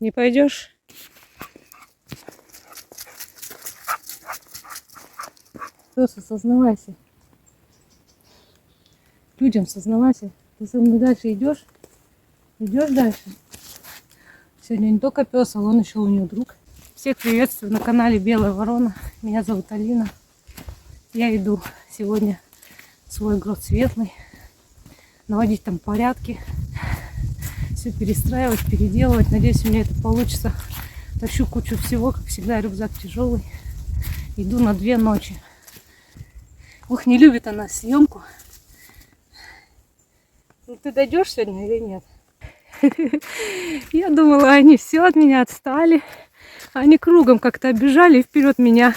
Не пойдешь? Просто сознавайся. Людям сознавайся. Ты со мной дальше идешь? Идешь дальше? Сегодня не только пес, а он еще у нее друг. Всех приветствую на канале Белая Ворона. Меня зовут Алина. Я иду сегодня в свой грот Светлый. Наводить там порядки. Все перестраивать, переделывать. Надеюсь, у меня это получится. Тащу кучу всего, как всегда, рюкзак тяжелый. Иду на 2 ночи. Ох, не любит она съемку. Ну ты дойдешь сегодня или нет? Я думала, они все от меня отстали. Они кругом как-то оббежали и вперед меня.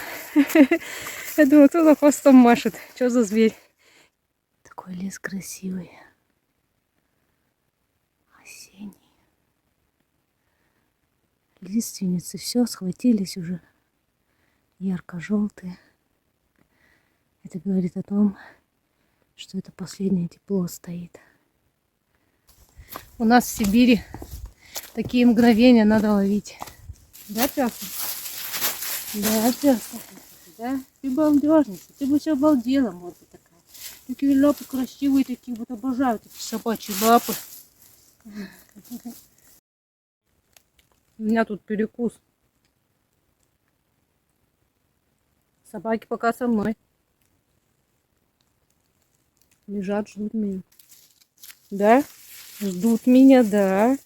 Я думала, кто-то хвостом машет. Что за зверь? Такой лес красивый. Осенний. Лиственницы все схватились уже. Ярко-желтые. Это говорит о том, что это последнее тепло стоит. У нас в Сибири такие мгновения надо ловить. Да, Пёса? Да, Пёса. Да? Ты балдежница. Ты бы все обалдела, морда такая. Такие лапы красивые, такие вот обожаю такие собачьи лапы. У меня тут перекус. Собаки пока со мной. Лежат, ждут меня. Да? Ждут меня, да.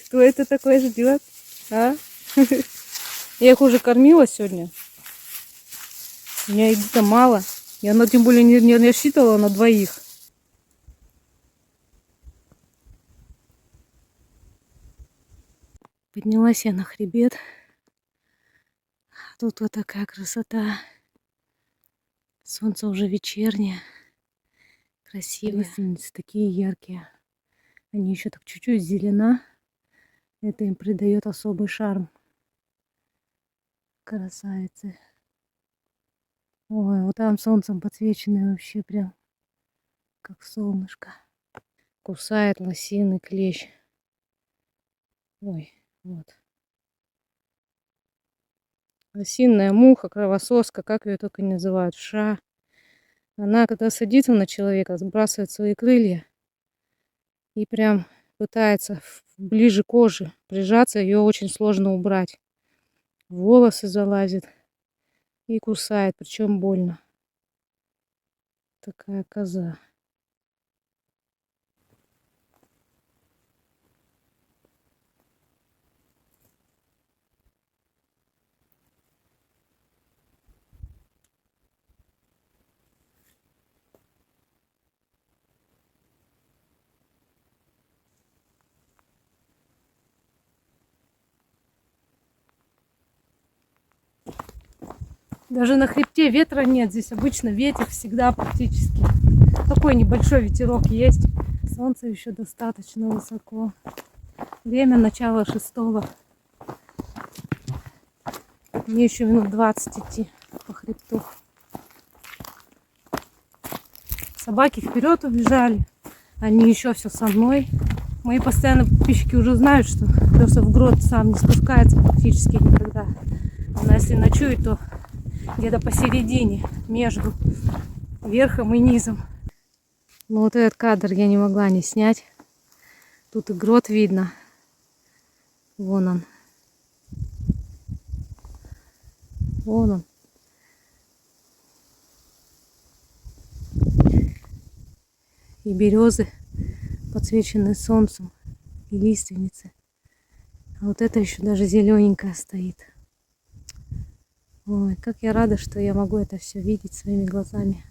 Кто это такое ждет? А? Я их уже кормила сегодня. У меня еды-то мало. И она тем более не рассчитывала на 2. Поднялась я на хребет. Тут вот такая красота. Солнце уже вечернее. Красивые. Лиственницы такие яркие. Они еще так чуть-чуть зелена. Это им придает особый шарм. Красавицы. Ой, вот там солнцем подсвеченные вообще прям как солнышко. Кусает лосиный клещ. Ой, вот. Лосиная муха, кровососка, как ее только не называют, ша. Она, когда садится на человека, сбрасывает свои крылья и прям пытается ближе к коже прижаться, ее очень сложно убрать. В волосы залазит и кусает, причем больно. Такая коза. Даже на хребте ветра нет. Здесь обычно ветер всегда практически. Такой небольшой ветерок есть. Солнце еще достаточно высоко. Время начала 6. Мне еще минут 20 идти по хребту. Собаки вперед убежали. Они еще все со мной. Мои постоянные подписчики уже знают, что Пёса в грот сам не спускается практически никогда. Она если ночует, то где-то посередине, между верхом и низом. Но вот этот кадр я не могла не снять. Тут и грот видно. Вон он. Вон он. И березы, подсвеченные солнцем, и лиственницы. А вот это еще даже зелененькая стоит. Ой, как я рада, что я могу это все видеть своими глазами.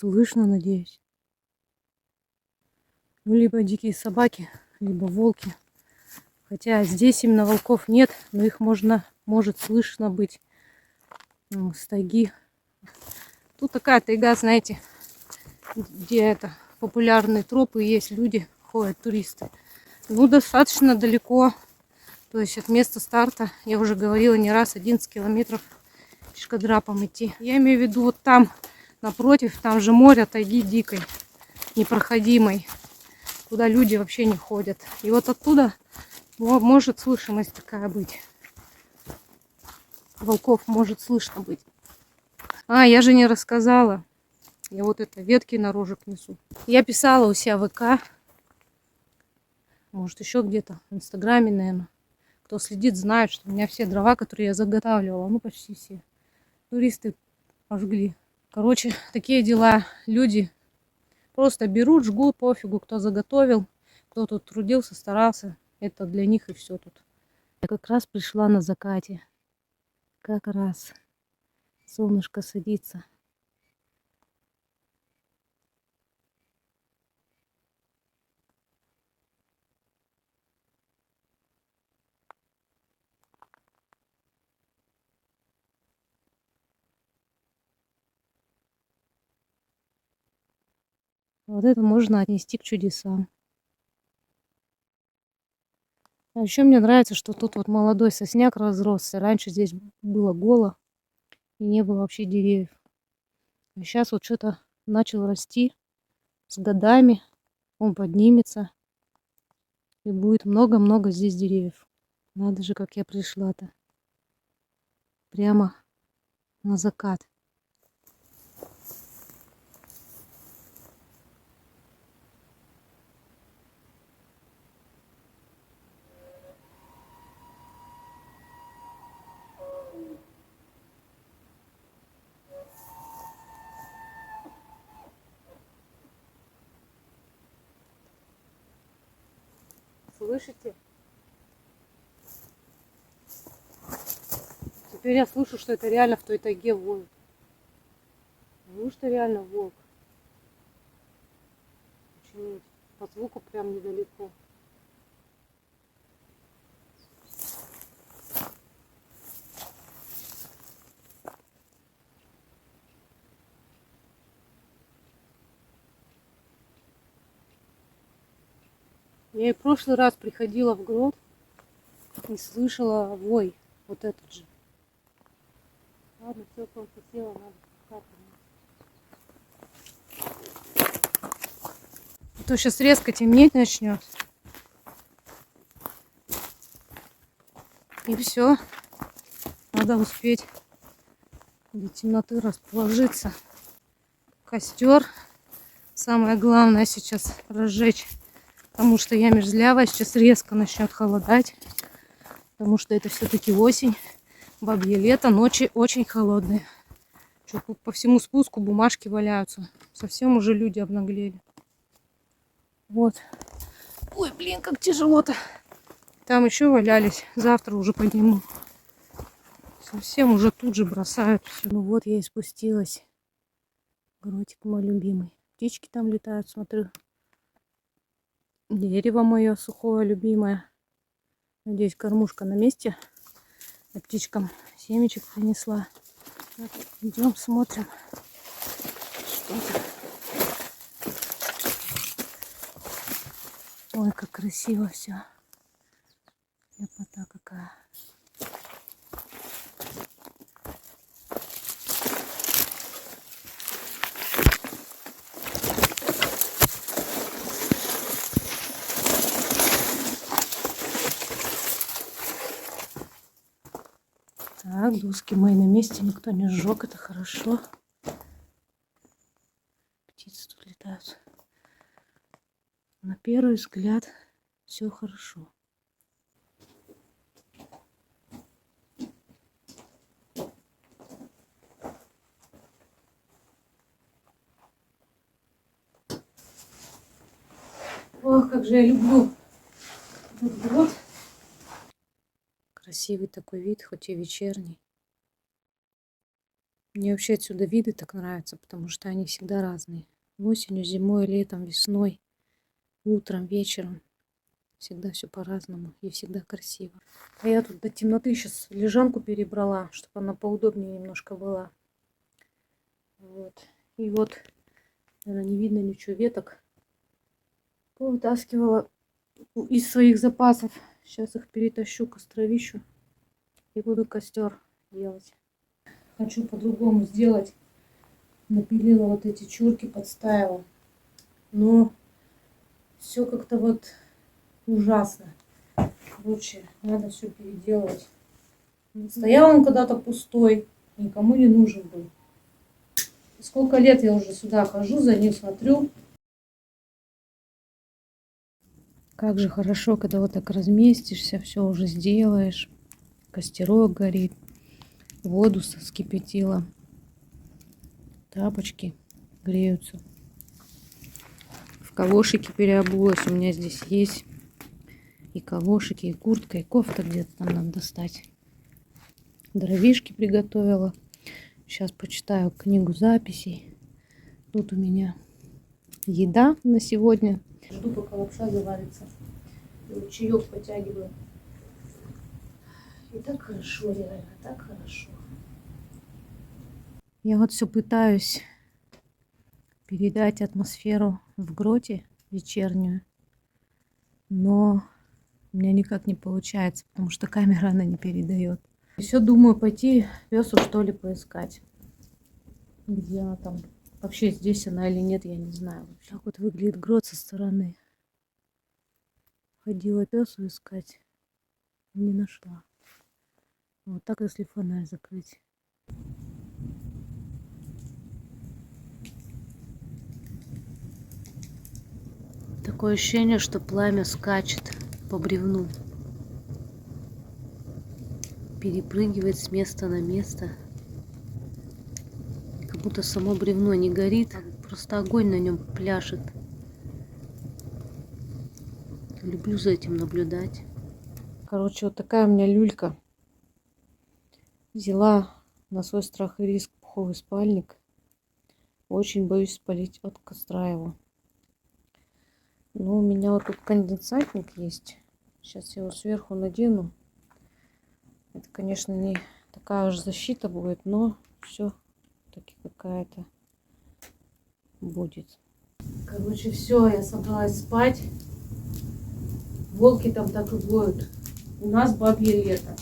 слышно, надеюсь. Ну, либо дикие собаки, либо волки. Хотя здесь именно волков нет, но их может слышно быть с тайги. Тут такая тайга, знаете, где это популярные тропы есть, люди ходят, туристы. Ну, достаточно далеко. То есть от места старта, я уже говорила не раз, 11 километров пешкодрапом идти. Я имею в виду вот там, напротив, там же море тайги дикой, непроходимой, куда люди вообще не ходят. И вот оттуда может слышимость такая быть. Волков может слышно быть. А, я же не рассказала. Я вот это ветки на рожек несу. Я писала у себя в ВК. Может, еще где-то в Инстаграме, наверное. Кто следит, знает, что у меня все дрова, которые я заготавливала, ну почти все, туристы пожгли. Короче, такие дела. Люди просто берут, жгут, пофигу, кто заготовил, кто тут трудился, старался. Это для них и все тут. Я как раз пришла на закате. Как раз солнышко садится. Вот это можно отнести к чудесам. А еще мне нравится, что тут вот молодой сосняк разросся. Раньше здесь было голо и не было вообще деревьев. А сейчас вот что-то начал расти с годами. Он поднимется. И будет много-много здесь деревьев. Надо же, как я пришла-то. Прямо на закат. Слышите? Теперь я слышу, что это реально в той тайге воют. Неужто реально волк? Почему? По звуку прям недалеко. Я и в прошлый раз приходила в грот и слышала вой. Вот этот же. Ладно, все, к вам посела, надо капать. А то сейчас резко темнеть начнет. И все. Надо успеть до темноты расположиться. Костер. Самое главное сейчас разжечь. Потому что я мерзлявая. Сейчас резко начнет холодать. Потому что это все-таки осень. Бабье лето. Ночи очень холодные. Что тут по всему спуску бумажки валяются. Совсем уже люди обнаглели. Вот. Ой, блин, как тяжело-то. Там еще валялись. Завтра уже подниму. Совсем уже тут же бросают все. Ну вот я и спустилась. Гротик мой любимый. Птички там летают, смотрю. Дерево мое сухое, любимое. Надеюсь, кормушка на месте. Я птичкам семечек принесла. Вот, идем, смотрим. Что-то. Ой, как красиво все. Лепота какая. Так, доски мои на месте, никто не сжег, это хорошо. Птицы тут летают. На первый взгляд все хорошо. Ох, как же я люблю этот грот. Красивый такой вид, хоть и вечерний. Мне вообще отсюда виды так нравятся, потому что они всегда разные. Осенью, зимой, летом, весной, утром, вечером. Всегда все по-разному и всегда красиво. А я тут до темноты сейчас лежанку перебрала, чтобы она поудобнее немножко была. Вот. И вот, наверное, не видно ничего, веток повытаскивала из своих запасов. Сейчас их перетащу, костровищу, и буду костер делать. Хочу по-другому сделать. Напилила вот эти чурки, подставила. Но все как-то вот ужасно. Короче, надо все переделывать. Стоял он когда-то пустой, никому не нужен был. Сколько лет я уже сюда хожу, за ним смотрю. Как же хорошо, когда вот так разместишься, все уже сделаешь. Костерок горит, воду вскипятила, тапочки греются. В калошики переобулась, у меня здесь есть и калошики, и куртка, и кофта где-то там надо достать. Дровишки приготовила. Сейчас почитаю книгу записей. Тут у меня еда на сегодня. Жду, пока лапша заварится. И вот чаек потягиваю. И так хорошо, реально, так хорошо. Я вот все пытаюсь передать атмосферу в гроте вечернюю, но у меня никак не получается, потому что камера она не передает. Все думаю пойти песу что ли поискать. Где она там? Вообще здесь она или нет, я не знаю. Так вот выглядит грот со стороны. Ходила песу искать, не нашла. Вот так, если фонарь закрыть. Такое ощущение, что пламя скачет по бревну. Перепрыгивает с места на место. Как будто само бревно не горит, а просто огонь на нем пляшет. Люблю за этим наблюдать. Короче, вот такая у меня люлька. Взяла на свой страх и риск пуховый спальник. Очень боюсь спалить от костра его. Но у меня вот тут конденсатник есть. Сейчас я его сверху надену. Это, конечно, не такая уж защита будет, но все-таки какая-то будет. Короче, все, я собралась спать. Волки там так и воют. У нас бабье лето.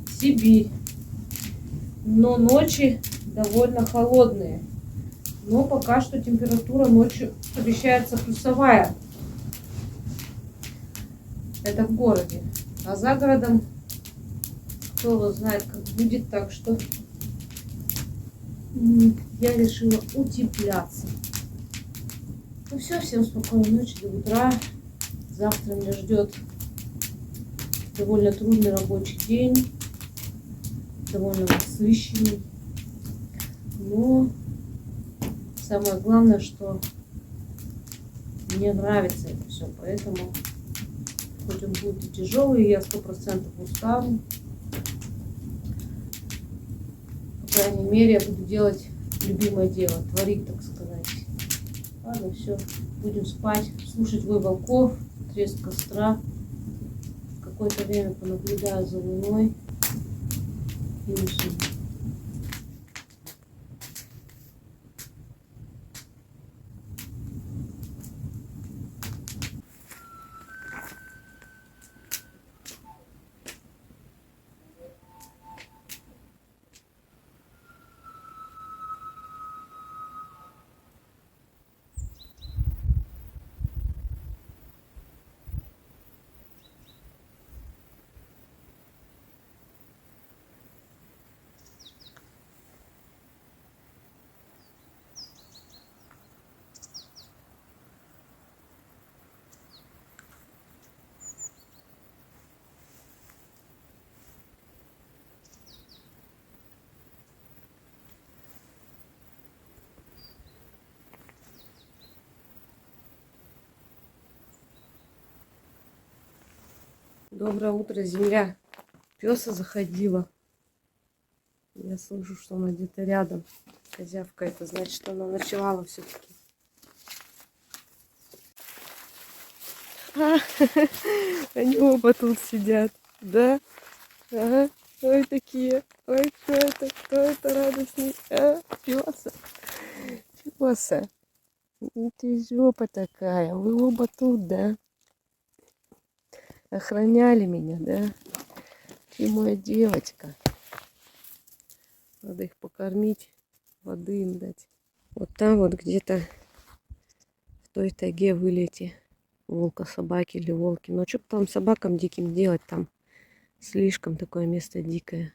Сибирь. Но ночи довольно холодные. Но пока что температура ночью обещается плюсовая. Это в городе. А за городом кто его знает, как будет. Так что я решила утепляться. Ну все, всем спокойной ночи, до утра. Завтра меня ждет довольно трудный рабочий день. Довольно насыщенный. Но самое главное, что мне нравится это все. Поэтому хоть он будет и тяжелый, я 100% устану. По крайней мере, я буду делать любимое дело, творить, так сказать. Ладно, все, будем спать, слушать вой волков, треск костра. Какое-то время понаблюдаю за луной и усну. Доброе утро, земля. Пёса заходила. Я слышу, что она где-то рядом. Козявка, это значит, что она ночевала все-таки. Они оба тут сидят, да? Ага. Ой, такие. Ой, кто это радостный? А, пёса. Пёса. Ты жопа такая. Вы оба тут, да? Охраняли меня, да? Ты моя девочка. Надо их покормить, воды им дать. Вот там вот где-то в той тайге вылети волка, собаки или волки. Но что там собакам диким делать там? Слишком такое место дикое.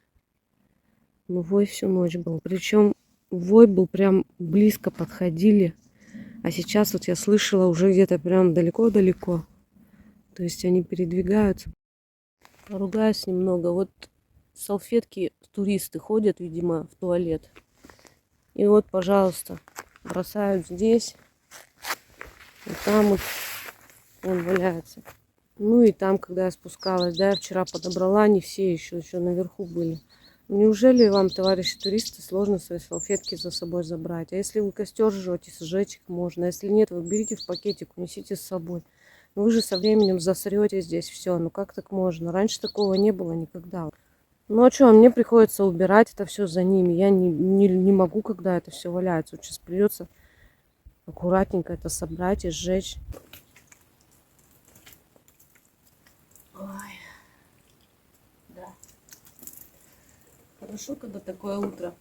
Ну, вой всю ночь был. Причем вой был прям близко подходили. А сейчас вот я слышала уже где-то прям далеко-далеко. То есть они передвигаются. Поругаюсь немного. Вот салфетки туристы ходят, видимо, в туалет. И вот, пожалуйста, бросают здесь. И там вот он валяется. Ну и там, когда я спускалась, да, я вчера подобрала, не все еще наверху были. Неужели вам, товарищи туристы, сложно свои салфетки за собой забрать? А если вы костер жжете, сжечь их можно. А если нет, вы берите в пакетик, унесите с собой. Но вы же со временем засрете здесь все. Ну как так можно? Раньше такого не было никогда. Ну а что, мне приходится убирать это все за ними. Я не могу, когда это все валяется. Вот сейчас придется аккуратненько это собрать и сжечь. Ой. Да. Хорошо, когда такое утро.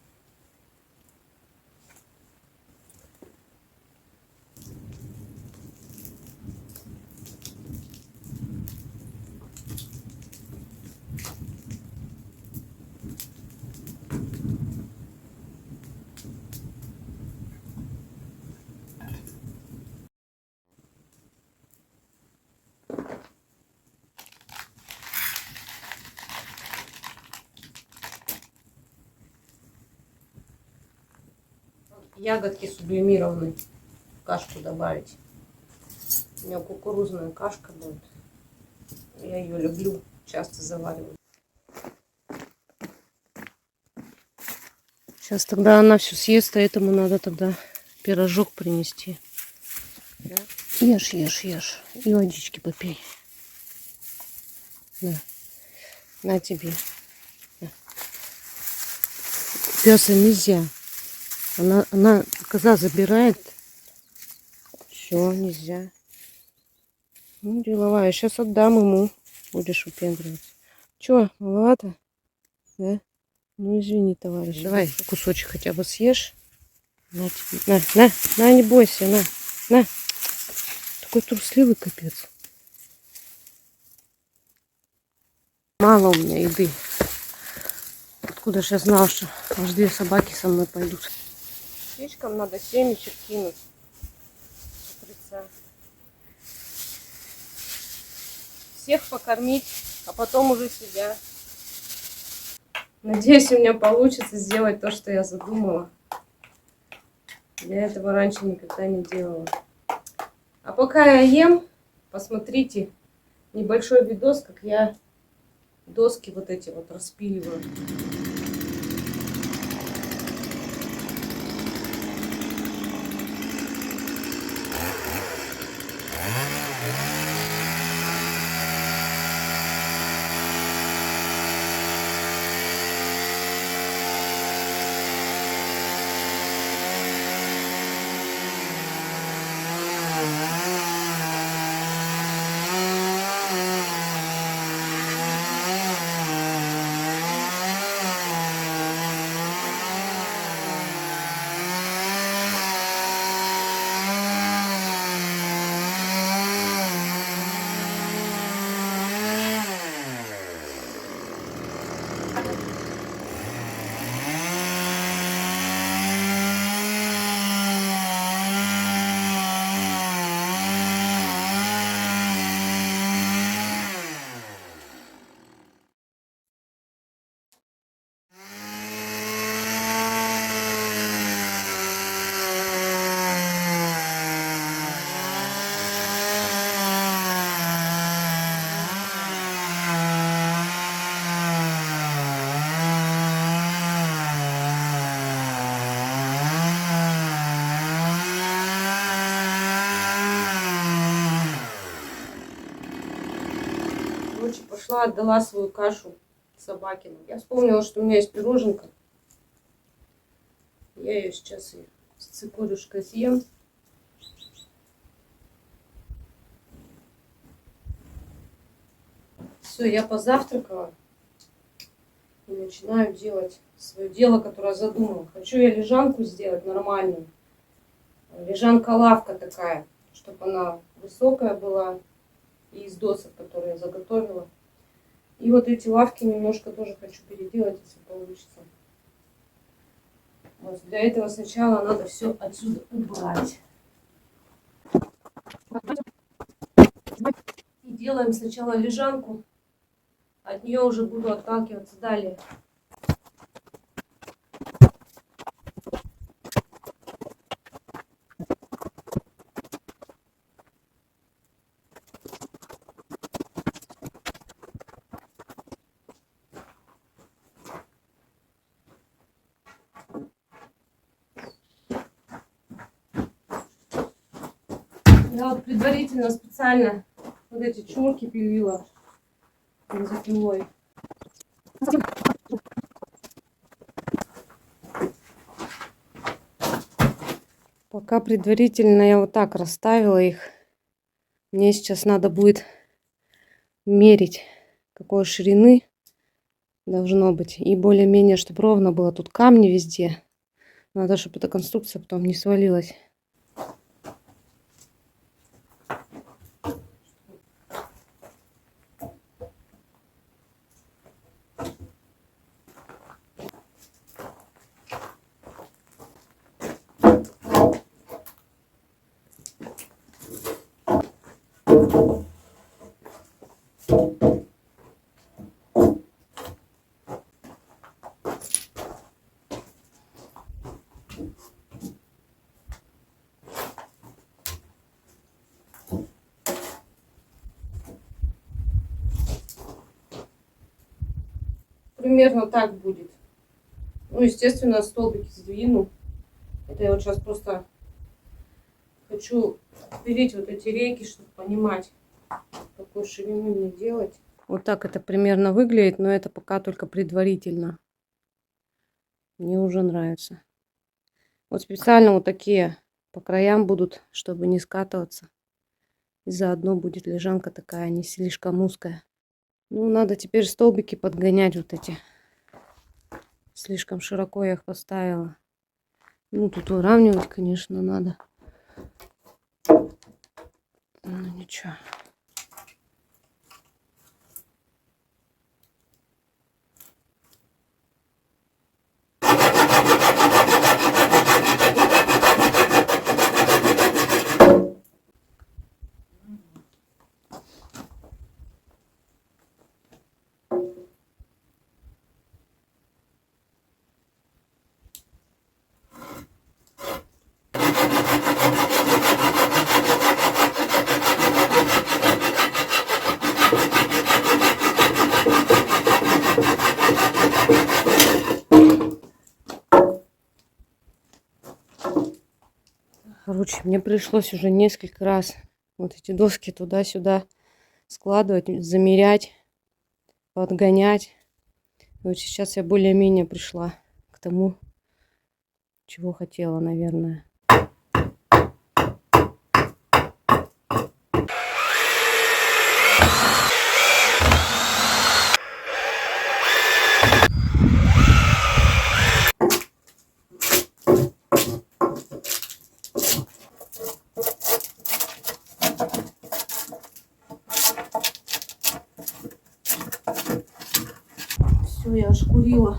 Ягодки сублимированные в кашку добавить. У меня кукурузная кашка будет. Я ее люблю, часто завариваю. Сейчас тогда она все съест, а этому надо тогда пирожок принести. Да? Ешь, ешь, ешь. И водички попей. На, на тебе. На. Пёса нельзя. Она коза забирает. Все, нельзя. Ну, деловая. Сейчас отдам ему. Будешь выпендриваться. Че, маловато? Да? Ну, извини, товарищ. Давай кусочек хотя бы съешь. На тебе. На, не бойся, на. Такой трусливый капец. Мало у меня еды. Откуда же я знала, что аж 2 собаки со мной пойдут. Птичкам надо семечек кинуть. Всех покормить, а потом уже себя. Надеюсь, у меня получится сделать то, что я задумала. Я этого раньше никогда не делала. А пока я ем, посмотрите небольшой видос, как я доски вот эти вот распиливаю. пришла, отдала свою кашу собаке. Я вспомнила, что у меня есть пироженка. Я ее сейчас и с цикорюшкой съем. Все, я позавтракала и начинаю делать свое дело, которое задумала. Хочу я лежанку сделать нормальную. Лежанка-лавка такая, чтобы она высокая была и из досок, которые я заготовила. И вот эти лавки немножко тоже хочу переделать, если получится. Вот для этого сначала надо все отсюда убрать. И делаем сначала лежанку. От нее уже буду отталкиваться далее. Я вот предварительно специально вот эти чурки пилила бензопилой. Пока предварительно я вот так расставила их. Мне сейчас надо будет мерить, какой ширины должно быть. И более-менее, чтобы ровно было. Тут камни везде. Надо, чтобы эта конструкция потом не свалилась. Примерно так будет. Ну, естественно, столбики сдвину. Это я вот сейчас просто хочу пилить вот эти рейки, чтобы понимать, какую ширину мне делать. Вот так это примерно выглядит, но это пока только предварительно. Мне уже нравится. Вот специально вот такие по краям будут, чтобы не скатываться. И заодно будет лежанка такая, не слишком узкая. Ну, надо теперь столбики подгонять вот эти. Слишком широко я их поставила. Ну, тут выравнивать, конечно, надо. Ну, ничего. Короче, мне пришлось уже несколько раз вот эти доски туда-сюда складывать, замерять, подгонять. Вот сейчас я более-менее пришла к тому, чего хотела, наверное. Все, я ошкурила.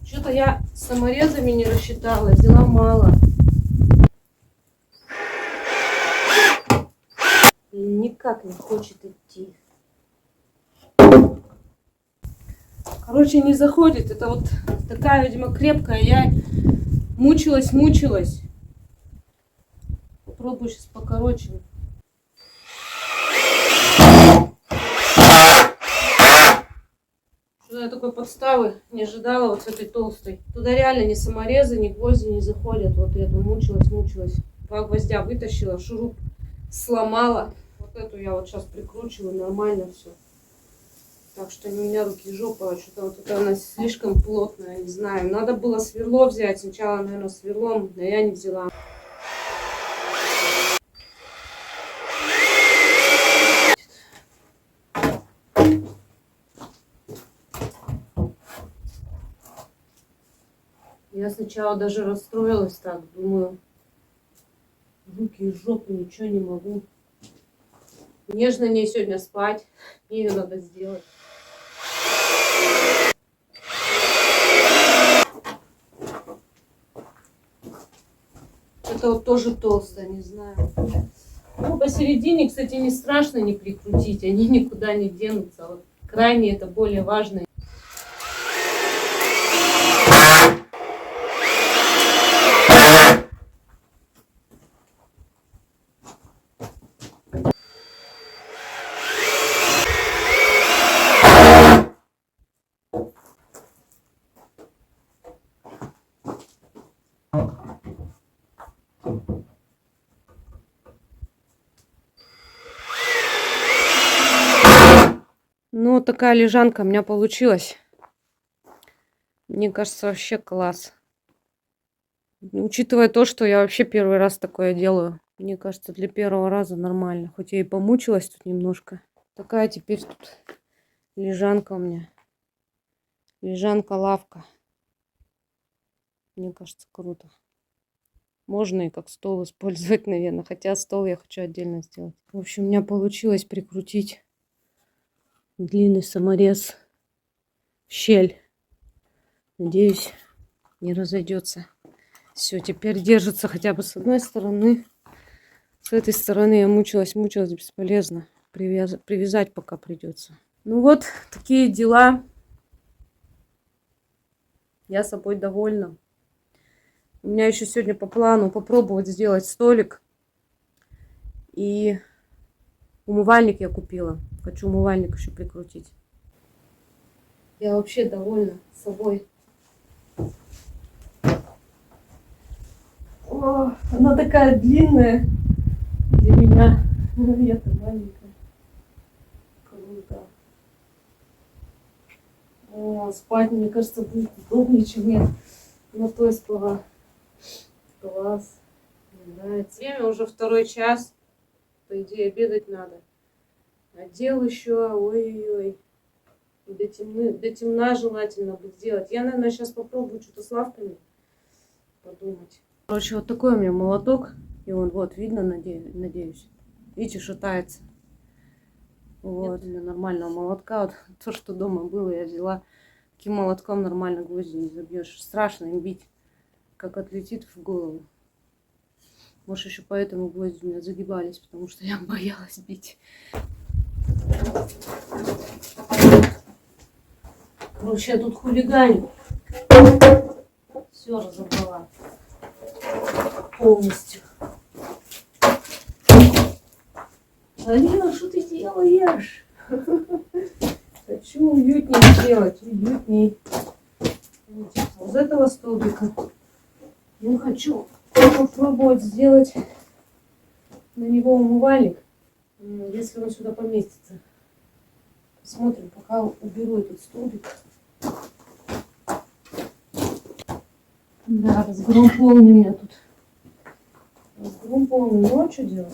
Что-то я саморезами не рассчитала, взяла мало. Никак не хочет идти. Короче, не заходит. Это вот такая, видимо, крепкая. Я мучилась. Попробую сейчас покороче. Я такой подставы не ожидала вот с этой толстой. Туда реально ни саморезы, ни гвозди не заходят. Вот я там мучилась. 2 гвоздя вытащила, шуруп сломала. Вот эту я вот сейчас прикручиваю, нормально все. Так что у меня руки жопа, что-то вот это она слишком плотная, не знаю. Надо было сверло взять. Сначала, наверное, сверлом, но я не взяла. Я сначала даже расстроилась так, думаю, руки и жопу, ничего не могу. Нежно мне сегодня спать, мне ее надо сделать. Это вот тоже толстая, не знаю. Ну, посередине, кстати, не страшно не прикрутить, они никуда не денутся. Вот крайне это более важно. Ну, такая лежанка у меня получилась. Мне кажется, вообще класс. Учитывая то, что я вообще первый раз такое делаю. Мне кажется, для первого раза нормально. Хоть я и помучилась тут немножко. Такая теперь тут лежанка у меня. Лежанка-лавка. Мне кажется, круто. Можно и как стол использовать, наверное. Хотя стол я хочу отдельно сделать. В общем, у меня получилось прикрутить длинный саморез в щель. Надеюсь, не разойдется. Все, теперь держится хотя бы с одной стороны. С этой стороны я мучилась, бесполезно. Привязать пока придется. Ну вот, такие дела. Я собой довольна. У меня еще сегодня по плану попробовать сделать столик. И умывальник я купила. Хочу умывальник еще прикрутить. Я вообще довольна собой. О, она такая длинная для меня. Я-то маленькая. Круто. О, спать, мне кажется, будет удобнее, чем я на той спала. Класс. Мне нравится. Время уже 2 час. По идее, обедать надо. Отдел еще, ой-ой-ой. До темна желательно бы сделать. Я, наверное, сейчас попробую что-то с лавками подумать. Короче, вот такой у меня молоток. И он, вот, видно, надеюсь. Видите, шатается. Вот, у меня нормального молотка. Вот то, что дома было, я взяла. Таким молотком нормально гвозди не забьешь. Страшно им бить, как отлетит в голову. Может, еще поэтому гвозди у меня загибались, потому что я боялась бить. Короче, я тут хулиганю. Все разобрала. Полностью. Алина, что ты делаешь? Хочу уютнее сделать. Уютней. Вот с этого столбика. Я хочу попробовать сделать на него умывальник. Если он сюда поместится. Посмотрим, пока уберу этот столбик. Да, разгром полный у меня тут. Разгром полный. Ну, а что делать?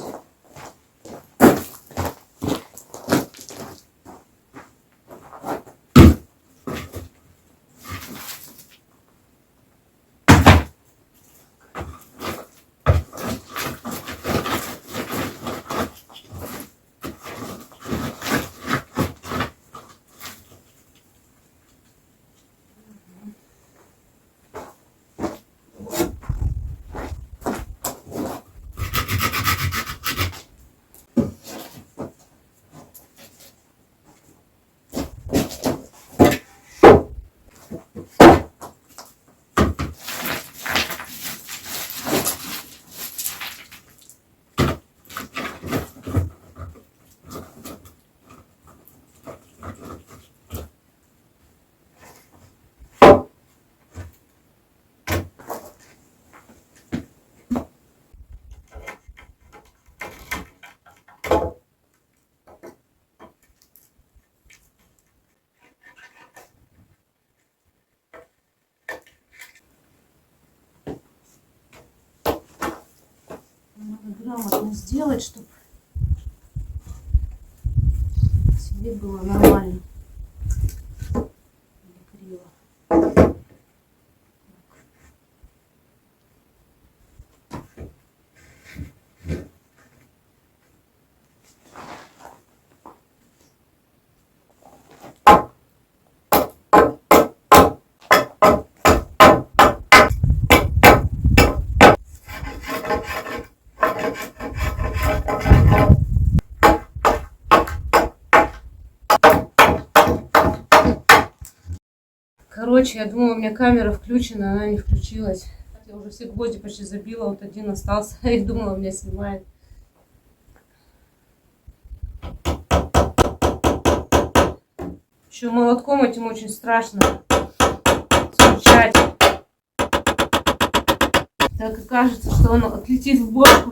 грамотно сделать, чтобы себе было нормально. Не криво. Короче, я думала, у меня камера включена, она не включилась. Я уже все гвозди почти забила, вот один остался. Я думала, меня снимает. Еще молотком этим очень страшно стучать. Так и кажется, что он отлетит в бочку.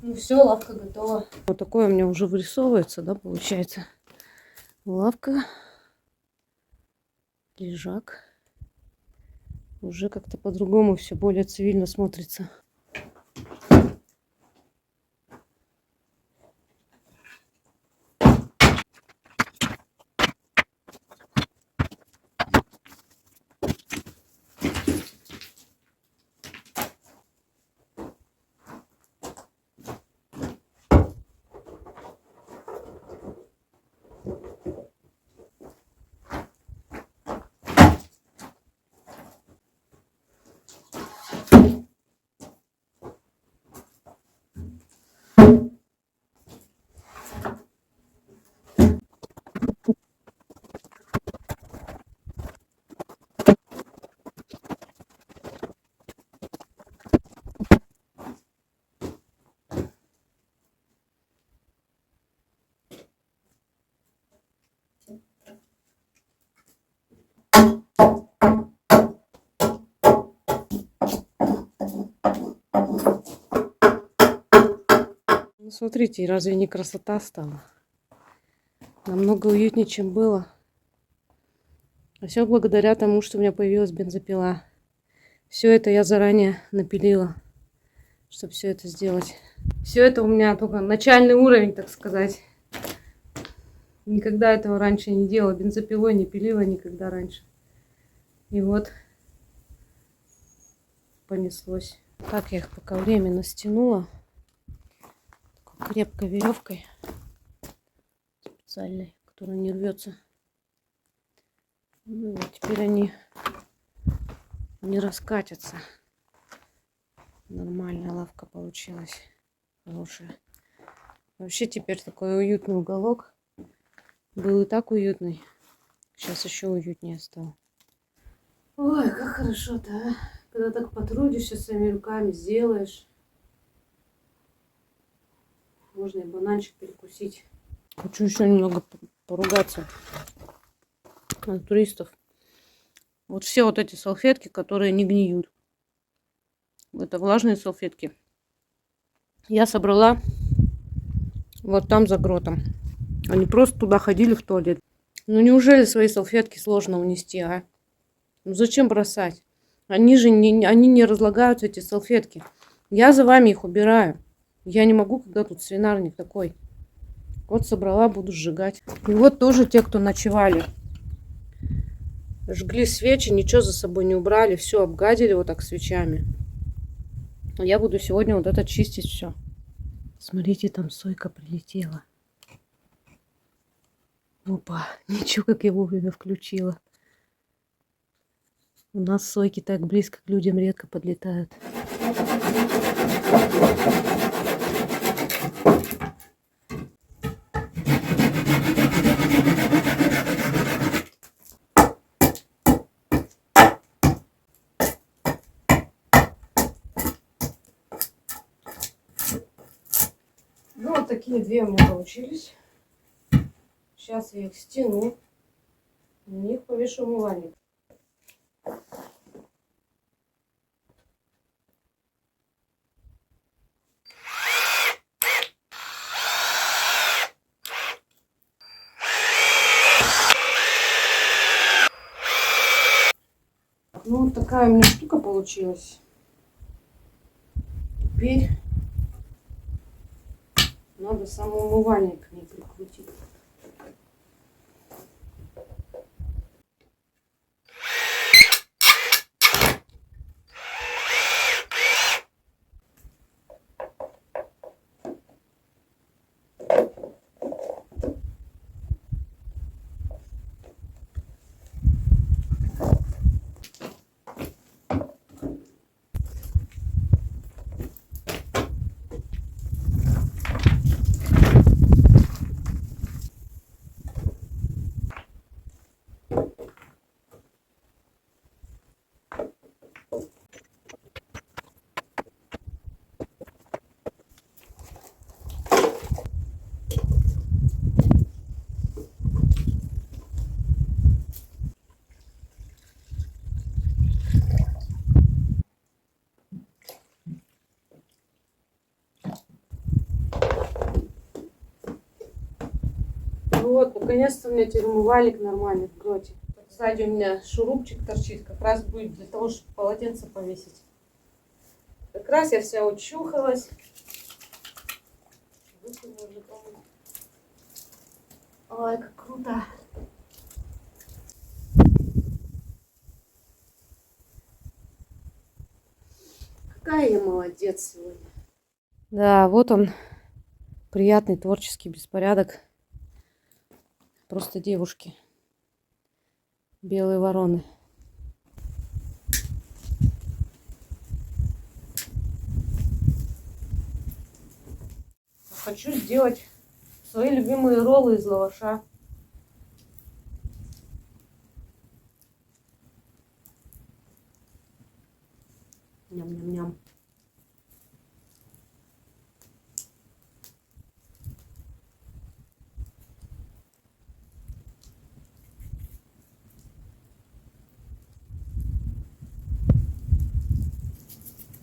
Ну все, лавка готова. Вот такое у меня уже вырисовывается, да, получается. Лавка, лежак. Уже как-то по-другому все более цивильно смотрится. Ну, смотрите, разве не красота стала? Намного уютнее, чем было. А все благодаря тому, что у меня появилась бензопила. Все это я заранее напилила, чтобы все это сделать. Все это у меня только начальный уровень, так сказать. Никогда этого раньше не делала. Бензопилой не пилила никогда раньше. И вот понеслось. Так я их пока временно стянула. Такой крепкой веревкой. Специальной, которая не рвется. Ну, вот теперь они не раскатятся. Нормальная лавка получилась. Хорошая. Вообще теперь такой уютный уголок. Был и так уютный. Сейчас еще уютнее стало. Ой, как хорошо-то, а? Когда так потрудишься своими руками, сделаешь. Можно и бананчик перекусить. Хочу еще немного поругаться на туристов. Вот все вот эти салфетки, которые не гниют. Это влажные салфетки. Я собрала вот там за гротом. Они просто туда ходили в туалет. Ну неужели свои салфетки сложно унести, а? Ну зачем бросать? Они не разлагаются, эти салфетки. Я за вами их убираю. Я не могу, когда тут свинарник такой. Вот собрала, буду сжигать. И вот тоже те, кто ночевали. Жгли свечи, ничего за собой не убрали. Все обгадили вот так свечами. Я буду сегодня вот это чистить все. Смотрите, там сойка прилетела. Опа, ничего, как я вовремя включила. У нас сойки так близко к людям редко подлетают. Ну, вот такие две у меня получились. Сейчас я их стяну. На них повешу умывальник. Ну, Вот такая у меня штука получилась. Теперь надо самоумывальник к ней прикрутить. Вот, наконец-то у меня теперь умывальник нормальный в гроте. Сзади у меня шурупчик торчит, как раз будет для того, чтобы полотенце повесить. Как раз я вся учухалась. Ой, как круто. Какая я молодец сегодня. Да, вот он, приятный творческий беспорядок. Просто девушки. Белые вороны. Хочу сделать свои любимые роллы из лаваша. Ням-ням-ням.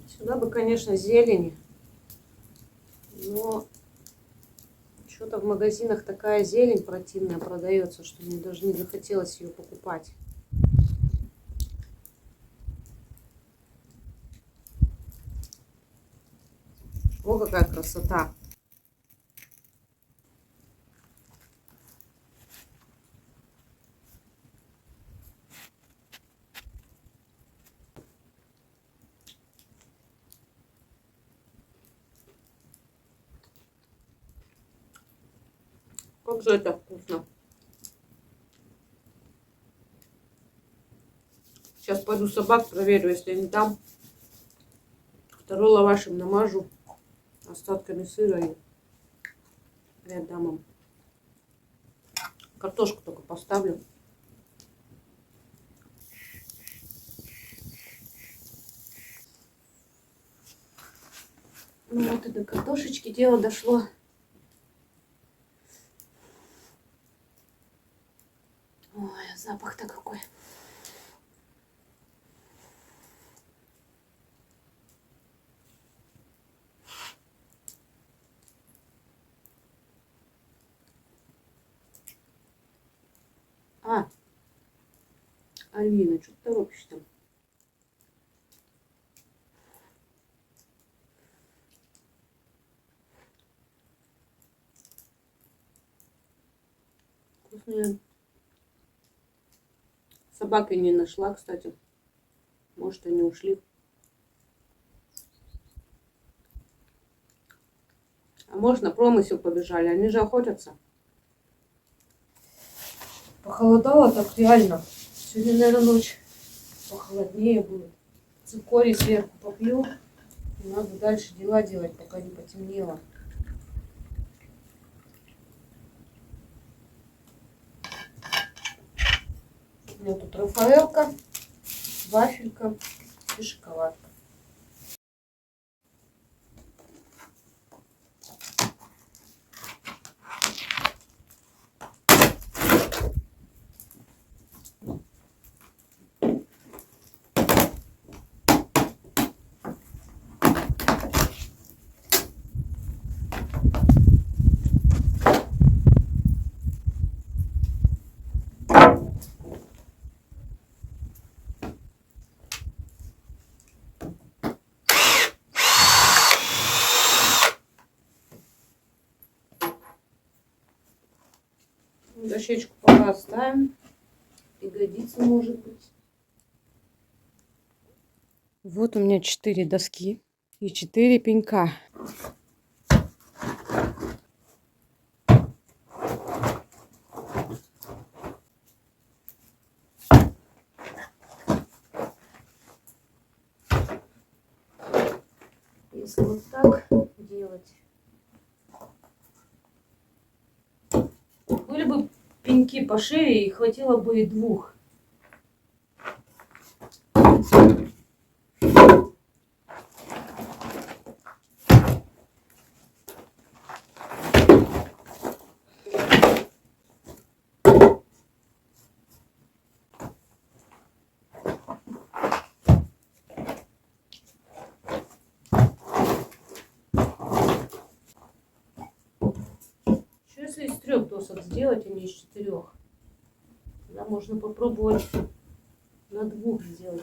Сюда бы, конечно, зелень, но что-то в магазинах такая зелень противная продается, что мне даже не захотелось ее покупать. О, какая красота! Как же это вкусно! Сейчас пойду собак проверю, если они там. Второй лаваш им намажу остатками сыра и отдам им. Картошку только поставлю. Ну вот и до картошечки дело дошло. Ой, запах-то какой. Альвина, что ты торопишься там? Вкусные. Собак я не нашла, кстати. Может, они ушли. А может, на промысел побежали. Они же охотятся. Похолодало так реально. Сегодня, наверное, ночь похолоднее будет. Цикорий сверху попью. И надо дальше дела делать, пока не потемнело. У меня тут рафаэлка, вафелька и шоколадка. дощечку пока оставим. Пригодится, может быть. Вот у меня 4 доски и 4 пенька. Если вот так делать, были бы пеньки пошире и хватило бы и 2. Если из 3 досок сделать, а не из 4, тогда можно попробовать на 2 сделать.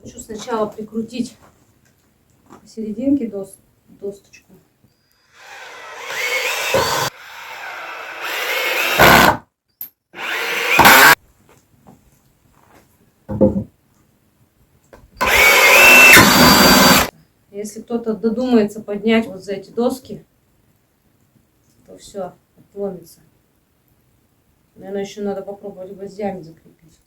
Хочу сначала прикрутить посерединке досточку. Если кто-то додумается поднять вот за эти доски, то все, отломится. Наверное, еще надо попробовать гвоздями закрепить.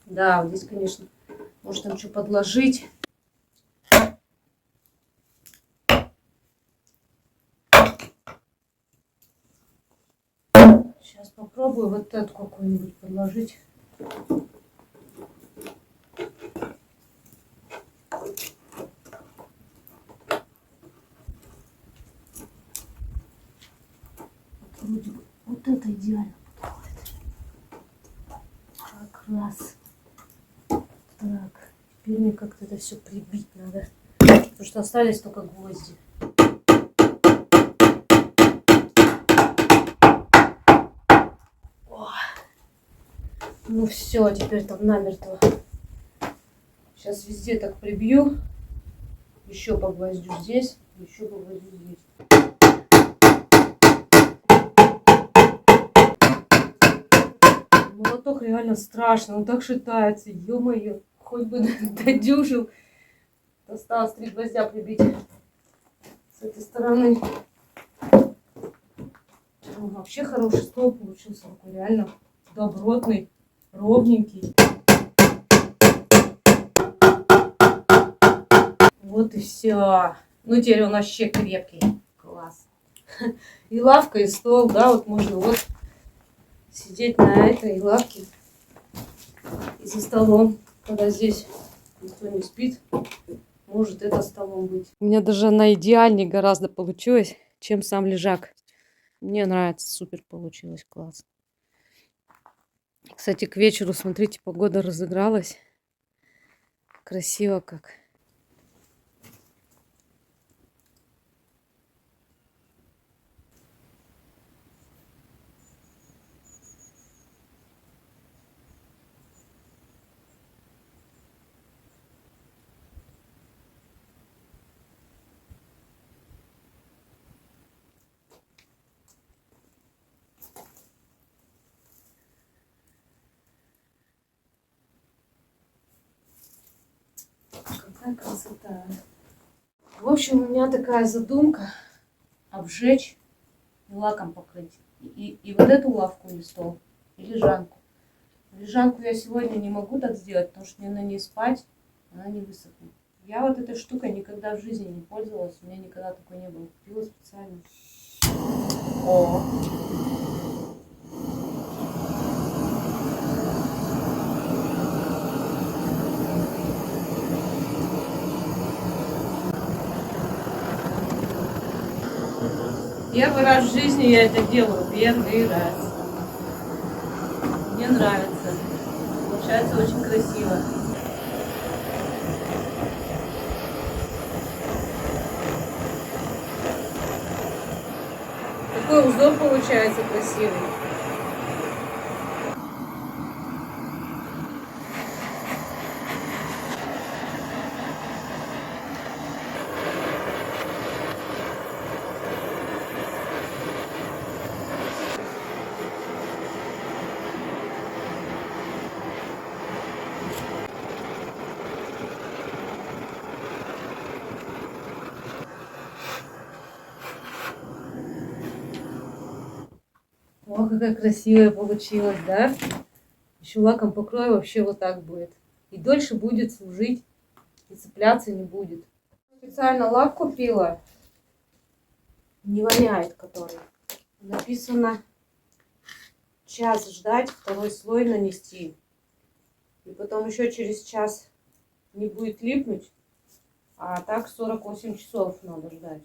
Да, вот здесь, конечно, может там что подложить. Сейчас попробую вот эту какую-нибудь подложить. Вроде бы вот это идеально подходит. Как раз. Так, теперь мне как-то это все прибить надо. Потому что остались только гвозди. О. Ну все, теперь там намертво. Сейчас везде так прибью. Еще по гвоздю здесь, еще по гвоздю здесь. Молоток реально страшно, он так шатается, ё-моё, хоть бы додюжил. Осталось 3 гвоздя прибить с этой стороны. Ну, вообще хороший стол получился, такой реально добротный, ровненький. Вот и все. Ну теперь он вообще крепкий. Класс. И лавка, и стол, да, вот можно вот сидеть на этой лавке и за столом, когда здесь никто не спит, может это столом быть. У меня даже она идеальнее гораздо получилась, чем сам лежак. Мне нравится, супер получилось, класс. Кстати, к вечеру, смотрите, погода разыгралась. Красиво как. Какая красота. В общем, у меня такая задумка обжечь и лаком покрыть. И вот эту лавку или стол, и лежанку. Лежанку я сегодня не могу так сделать, потому что мне на ней спать, она не высохнет. Я вот этой штукой никогда в жизни не пользовалась, у меня никогда такой не было. Купила специально. О! Первый раз в жизни я это делаю. Первый раз. Мне нравится. Получается очень красиво. Такой узор получается красивый. О, какая красивая получилась, да? Еще лаком покрою, вообще вот так будет. И дольше будет служить, и цепляться не будет. Специально лак купила, не воняет который. Написано час ждать, второй слой нанести. И потом еще через час не будет липнуть, а так 48 часов надо ждать.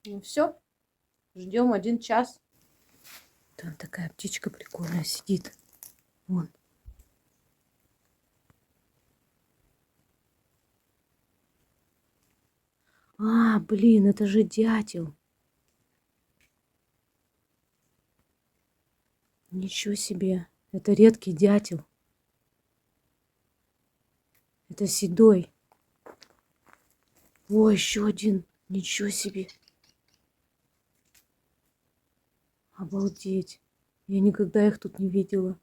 Ну все, ждем 1 час. Там такая птичка прикольная сидит. Вон. А, блин, это же дятел. Ничего себе. Это редкий дятел. Это седой. О, еще один. Ничего себе. Обалдеть. Я никогда их тут не видела.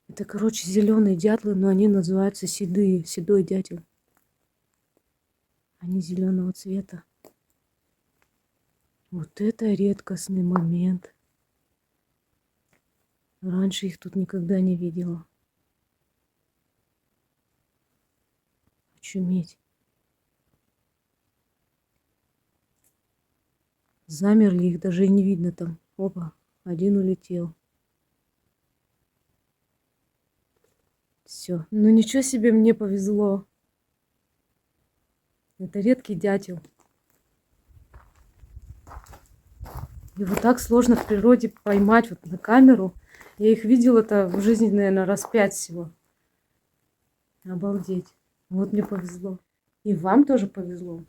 Это, короче, зеленые дятлы, но они называются седые. Седой дятел. Они зеленого цвета. Вот это редкостный момент. Раньше их тут никогда не видела. Очуметь. Замерли, их даже и не видно там. Опа, один улетел. Все. Ну ничего себе, мне повезло. Это редкий дятел. Его так сложно в природе поймать вот на камеру. Я их видела-то в жизни, наверное, раз 5 всего. Обалдеть. Вот мне повезло. И вам тоже повезло.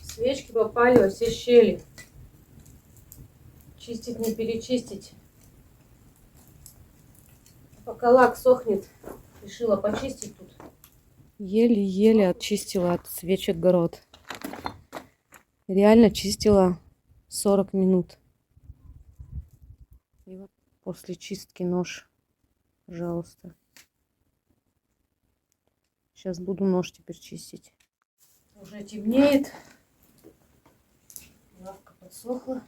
Свечки попали во все щели. Чистить не перечистить. Пока лак сохнет, решила почистить тут. Еле-еле очистила от свеч огород. Реально чистила 40 минут. И вот после чистки нож, пожалуйста. Сейчас буду нож теперь чистить. Уже темнеет. Лавка подсохла.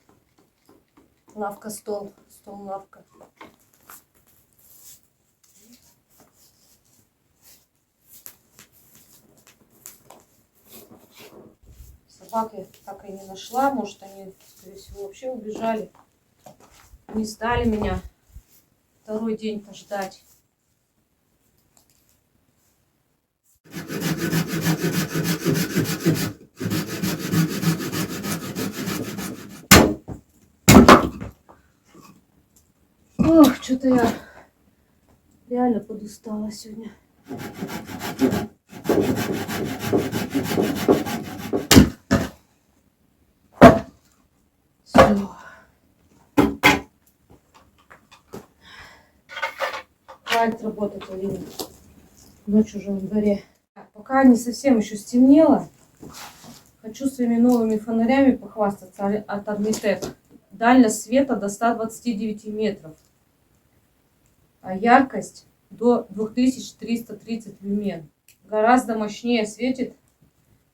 Лавка, стол. Стол, лавка. Собак я так и не нашла. Может, они, скорее всего, вообще убежали. Не стали меня второй день-то ждать. Ох, что-то я реально подустала сегодня. Все. Хватит работать, Алина. Ночь уже на дворе. Пока не совсем еще стемнело, хочу своими новыми фонарями похвастаться от Армитек. Дальность света до 129 метров, а яркость до 2330 люмен. гораздо мощнее светит,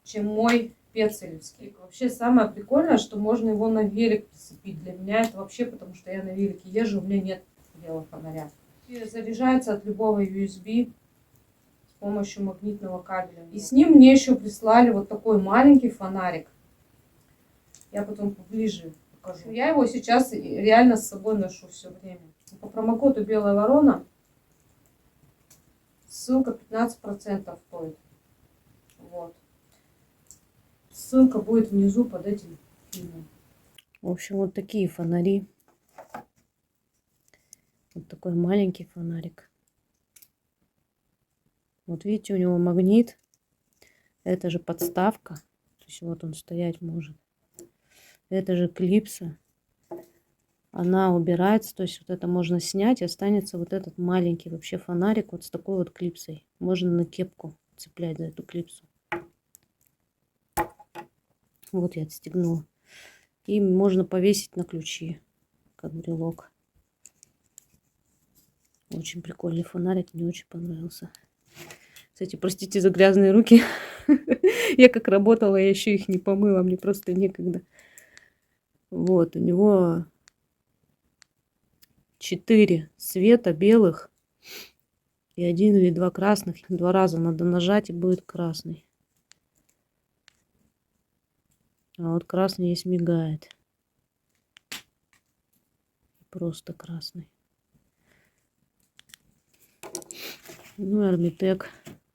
чем мой пецелевский. Вообще самое прикольное, что можно его на велик прицепить. Для меня это вообще, потому что я на велике езжу, у меня нет белого фонаря. И заряжается от любого USB с помощью магнитного кабеля. И с ним мне еще прислали вот такой маленький фонарик. Я потом поближе покажу. Я его сейчас реально с собой ношу все время. По промокоду Белая Ворона ссылка 15% стоит. Вот. Ссылка будет внизу под этим фильмом. В общем, вот такие фонари. Вот такой маленький фонарик. Вот видите, у него магнит. Это же подставка. То есть вот он стоять может. Это же клипса. Она убирается. То есть вот это можно снять. И останется вот этот маленький вообще фонарик вот с такой вот клипсой. Можно на кепку цеплять за эту клипсу. Вот я отстегнула. И можно повесить на ключи, как брелок. Очень прикольный фонарик, мне очень понравился. Кстати, простите за грязные руки. Я как работала, я еще их не помыла, мне просто некогда. Вот, у него 4 света белых и 1 или 2 красных. 2 раза надо нажать, и будет красный. А вот красный есть мигает. Просто красный. Ну и Армитек.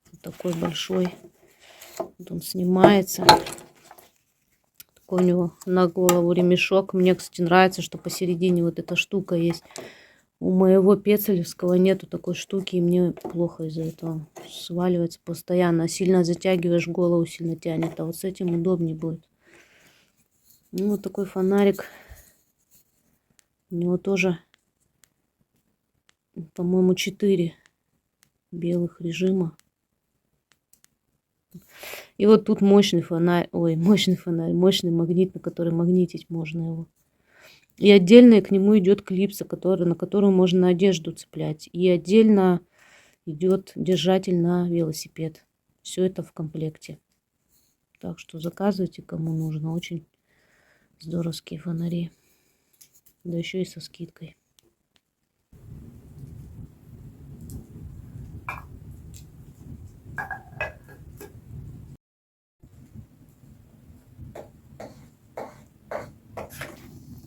Вот такой большой. Вот он снимается. Такой у него на голову ремешок. Мне, кстати, нравится, что посередине вот эта штука есть. У моего пецелевского нету такой штуки, и мне плохо из-за этого. Сваливается постоянно. Сильно затягиваешь, голову сильно тянет. А вот с этим удобнее будет. Ну, вот такой фонарик. У него тоже, по-моему, 4 белых режима. И вот тут мощный фонарь. Ой, мощный фонарь. Мощный магнит, на который магнитить можно его. И отдельно к нему идет клипса, на которую можно одежду цеплять. И отдельно идет держатель на велосипед. Все это в комплекте. Так что заказывайте, кому нужно. Очень здоровские фонари. Да еще и со скидкой.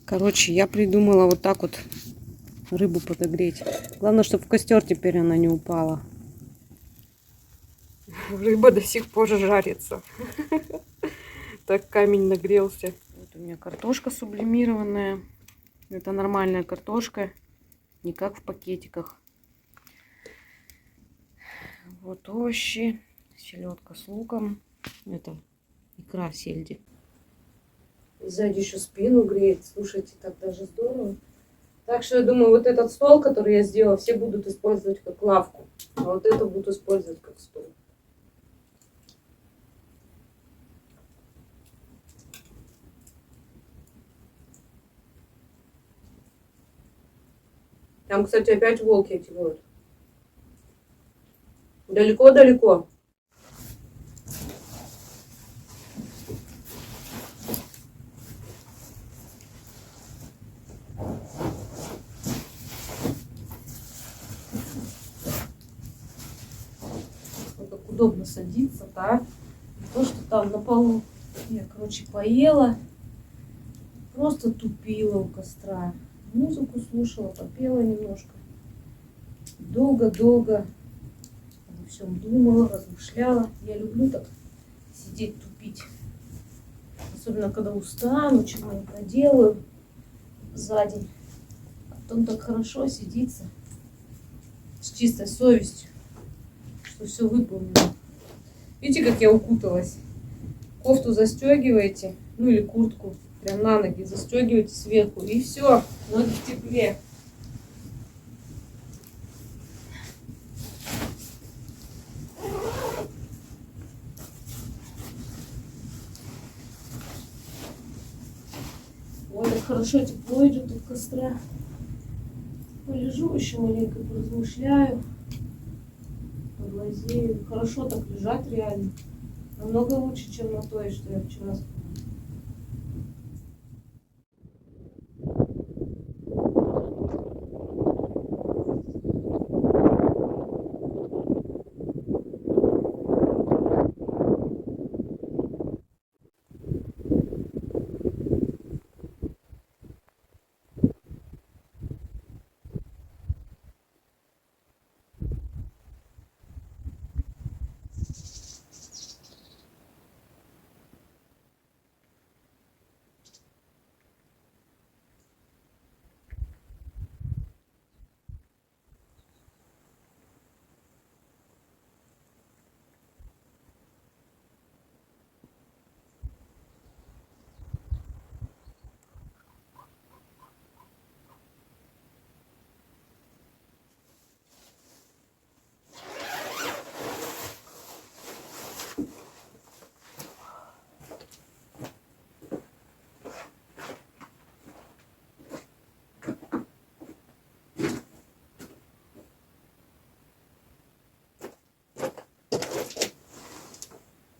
Короче, я придумала вот так вот рыбу подогреть. Главное, чтобы в костер теперь она не упала. Рыба до сих пор жарится. Так камень нагрелся. Вот у меня картошка сублимированная. Это нормальная картошка. Не как в пакетиках. Вот овощи. Селедка с луком. Это икра сельди. И сзади еще спину греет. Слушайте, так даже здорово. Так что я думаю, вот этот стол, который я сделала, все будут использовать как лавку. А вот это будут использовать как стол. Там, кстати, опять волки эти воют. Далеко-далеко. Вот так удобно садиться, да? То, что там на полу. Я, короче, поела. Просто тупила у костра. Музыку слушала, попела немножко. Долго-долго обо всем думала, размышляла. Я люблю так сидеть, тупить. Особенно, когда устану, чего не проделаю за день. А потом так хорошо сидится с чистой совестью, что все выполнено. Видите, как я укуталась? Кофту застегиваете, ну или куртку, прям на ноги застегиваете сверху, и все, ноги в тепле. Ой, так хорошо тепло идет от костра. Полежу еще маленько, поразмышляю. глазею. Хорошо так лежать реально. Намного лучше, чем на той, что я вчера спала.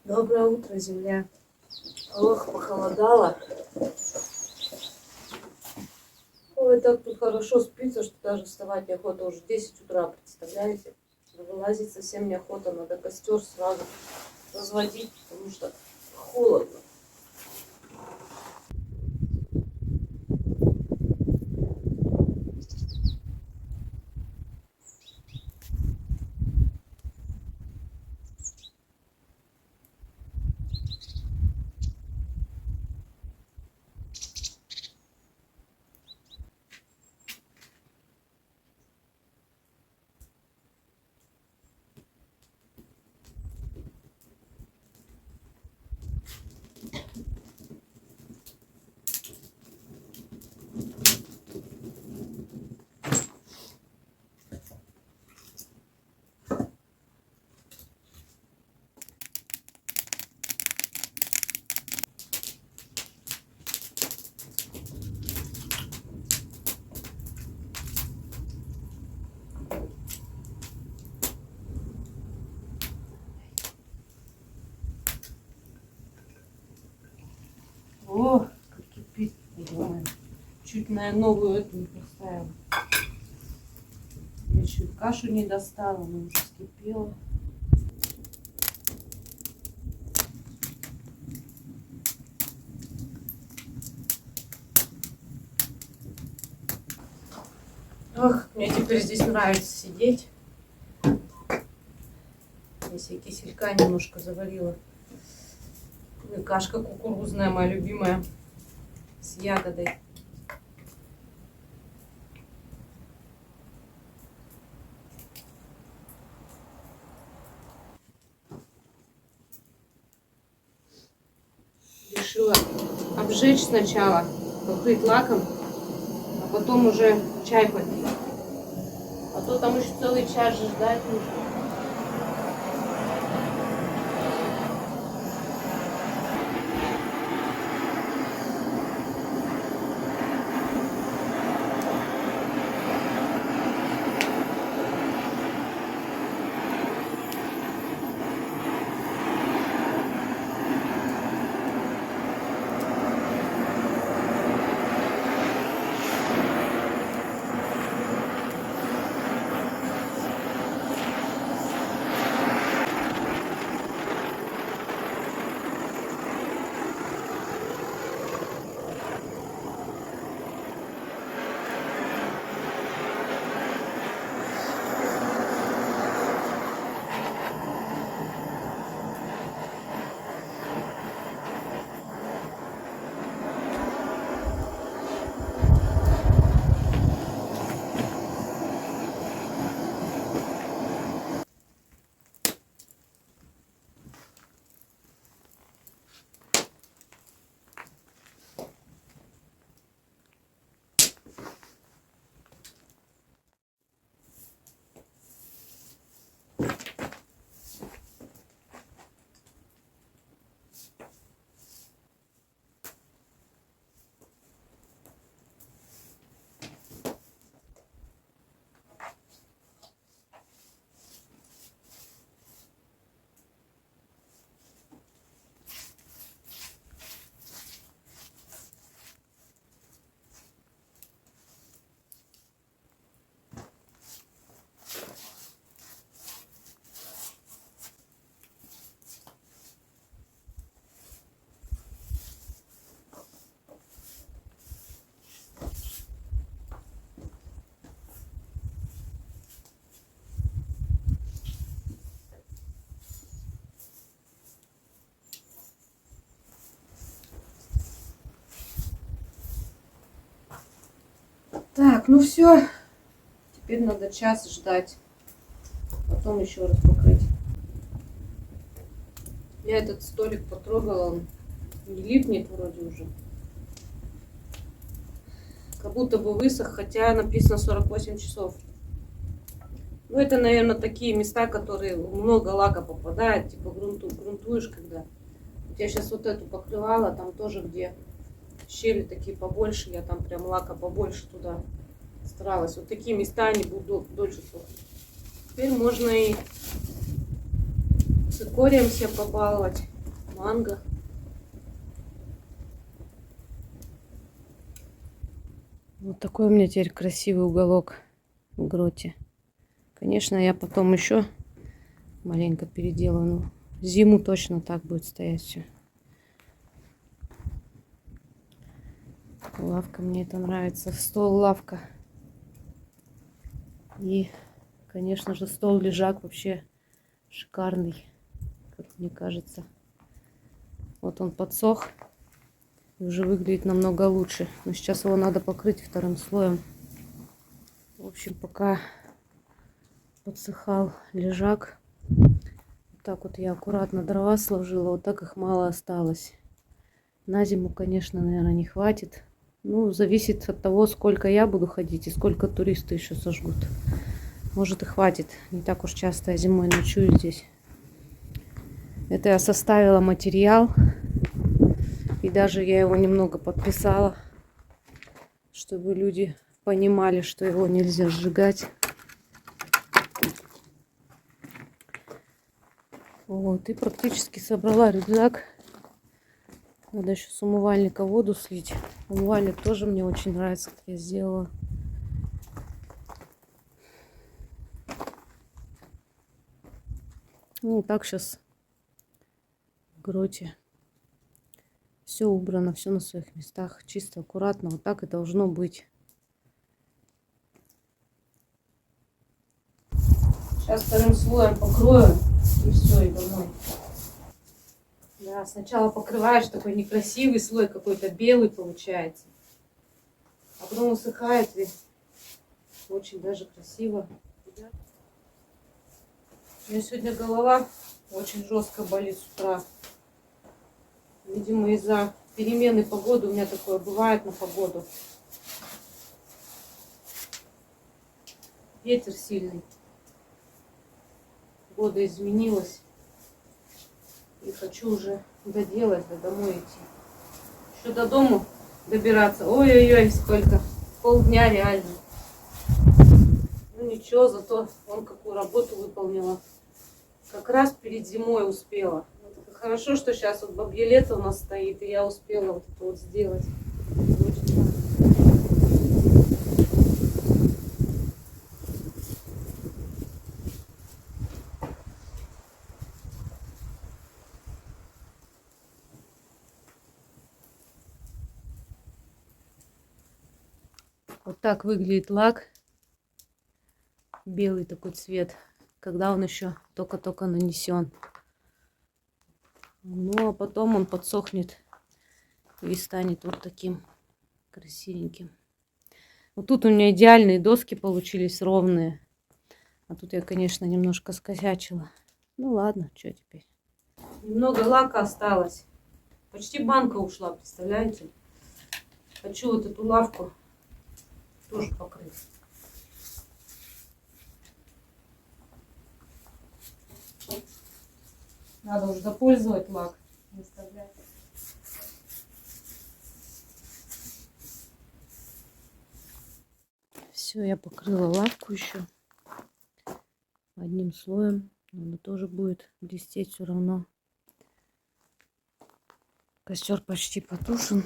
Доброе утро, земля. Ох, похолодало. Ой, так тут хорошо спится, что даже вставать неохота. Уже 10 утра, представляете? Вылазить совсем неохота. Надо костер сразу разводить, потому что холодно. О, как кипит. Думаю. Чуть на новую эту не поставила. Я чуть кашу не достала, она уже вскипела. Ох, мне теперь здесь нравится сидеть. Здесь я киселька немножко заварила. И кашка кукурузная, моя любимая, с ягодой. Решила обжечь сначала, покрыть лаком, а потом уже чай попить. А то там еще целый час же ждать нужно. Так, ну все. Теперь надо час ждать. Потом еще раз покрыть. Я этот столик потрогала, он не липнет вроде уже. Как будто бы высох, хотя написано 48 часов. Ну, это, наверное, такие места, которые много лака попадает, типа грунтуешь, когда. Вот я сейчас вот эту покрывала, там тоже, где щели такие побольше, я там прям лака побольше туда старалась. Вот такие места, они будут дольше сохнуть. Теперь можно и цикорием себя побаловать, манго. Вот такой у меня теперь красивый уголок в гроте. Конечно, я потом еще маленько переделаю. Но зиму точно так будет стоять все. Лавка, мне это нравится. Стол, лавка. И, конечно же, стол-лежак вообще шикарный, как мне кажется. Вот он подсох. И уже выглядит намного лучше. Но сейчас его надо покрыть вторым слоем. В общем, пока подсыхал лежак, вот так вот я аккуратно дрова сложила. Вот так их мало осталось. На зиму, конечно, наверное, не хватит. Ну, зависит от того, сколько я буду ходить и сколько туристы еще сожгут. Может и хватит. Не так уж часто я зимой ночую здесь. Это я составила материал. И даже я его немного подписала, чтобы люди понимали, что его нельзя сжигать. Вот, и практически собрала рюкзак. Надо еще с умывальника воду слить. Умывальник тоже мне очень нравится, как я сделала. Ну, так сейчас в гроте все убрано, все на своих местах. Чисто, аккуратно. Вот так и должно быть. Сейчас вторым слоем покрою. И все, и домой. Да, сначала покрываешь, такой некрасивый слой, какой-то белый получается. А потом усыхает и очень даже красиво. У меня сегодня голова очень жестко болит с утра. Видимо, из-за перемены погоды у меня такое бывает на погоду. Ветер сильный. Погода изменилась. И хочу уже доделать, домой идти. Еще до дому добираться. Ой-ой-ой, сколько. Полдня реально. Ну ничего, зато вон какую работу выполнила. Как раз перед зимой успела. Вот хорошо, что сейчас вот бабье лето у нас стоит, и я успела вот это вот сделать. Вот так выглядит лак. Белый такой цвет, когда он еще только-только нанесен. Ну, а потом он подсохнет и станет вот таким красивеньким. Вот тут у меня идеальные доски получились, ровные. А тут я, конечно, немножко скосячила. Ну ладно, что теперь. Немного лака осталось. Почти банка ушла, представляете? Хочу вот эту лавку тоже покрыть. Надо уже допользовать лак. Не оставлять. Все, я покрыла лавку еще одним слоем. Она тоже будет блестеть все равно. Костер почти потушен.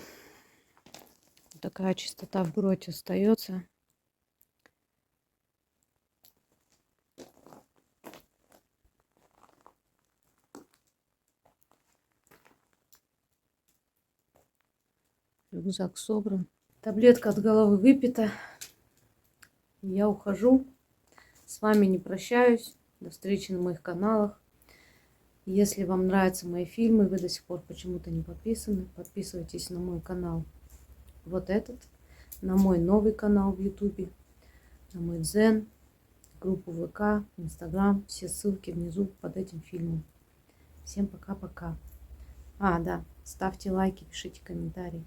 Такая чистота в гроте остается. Рюкзак собран. Таблетка от головы выпита. Я ухожу. С вами не прощаюсь. До встречи на моих каналах. Если вам нравятся мои фильмы, вы до сих пор почему-то не подписаны, подписывайтесь на мой канал. Вот этот. на мой новый канал в Ютубе, на мой Дзен, группу ВК, Инстаграм. Все ссылки внизу под этим фильмом. Всем пока-пока. Да, ставьте лайки, пишите комментарии.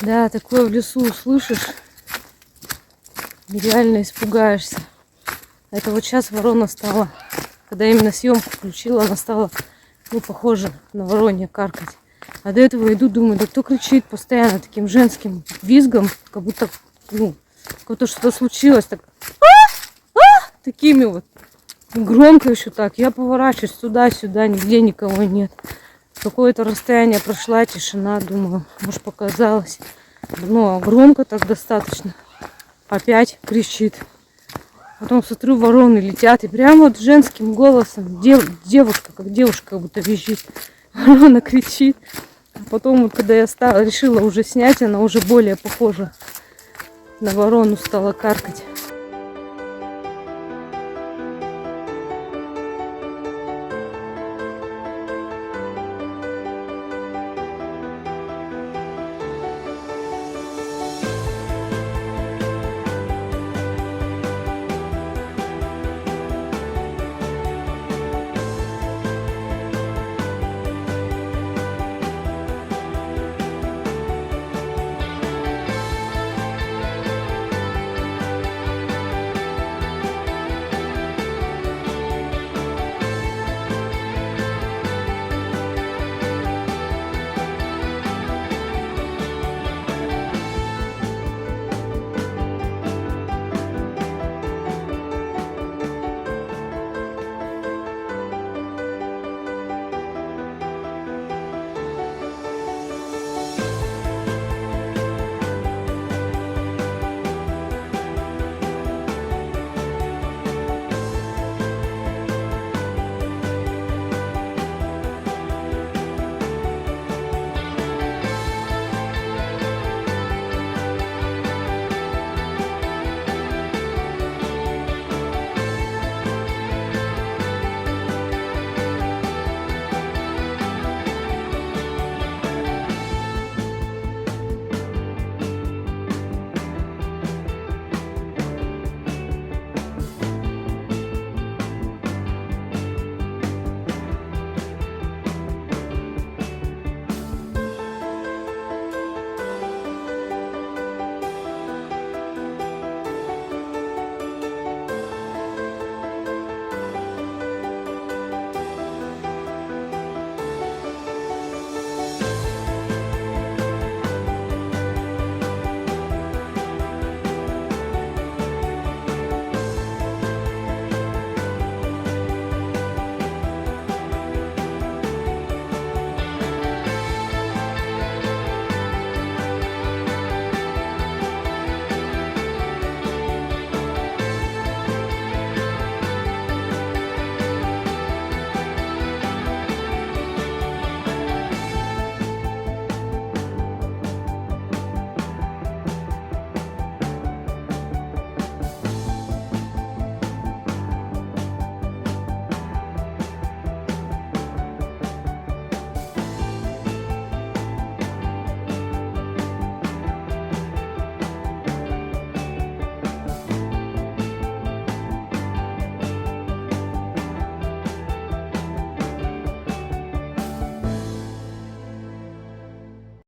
Да, такое в лесу услышишь, реально испугаешься. Это вот сейчас ворона стала, когда именно съемку включила, она стала, похожа на воронье каркать. А до этого иду, думаю, да кто кричит постоянно таким женским визгом, как будто, как-то что-то случилось, так, такими вот, громко еще так. Я поворачиваюсь туда-сюда, нигде никого нет. Какое-то расстояние прошла, тишина, думаю, может показалось. А громко так достаточно. Опять кричит. Потом смотрю, вороны летят. И прямо вот женским голосом девушка, как девушка будто визжит. Ворона кричит. А потом, вот, когда я решила уже снять, она уже более похожа на ворону стала каркать.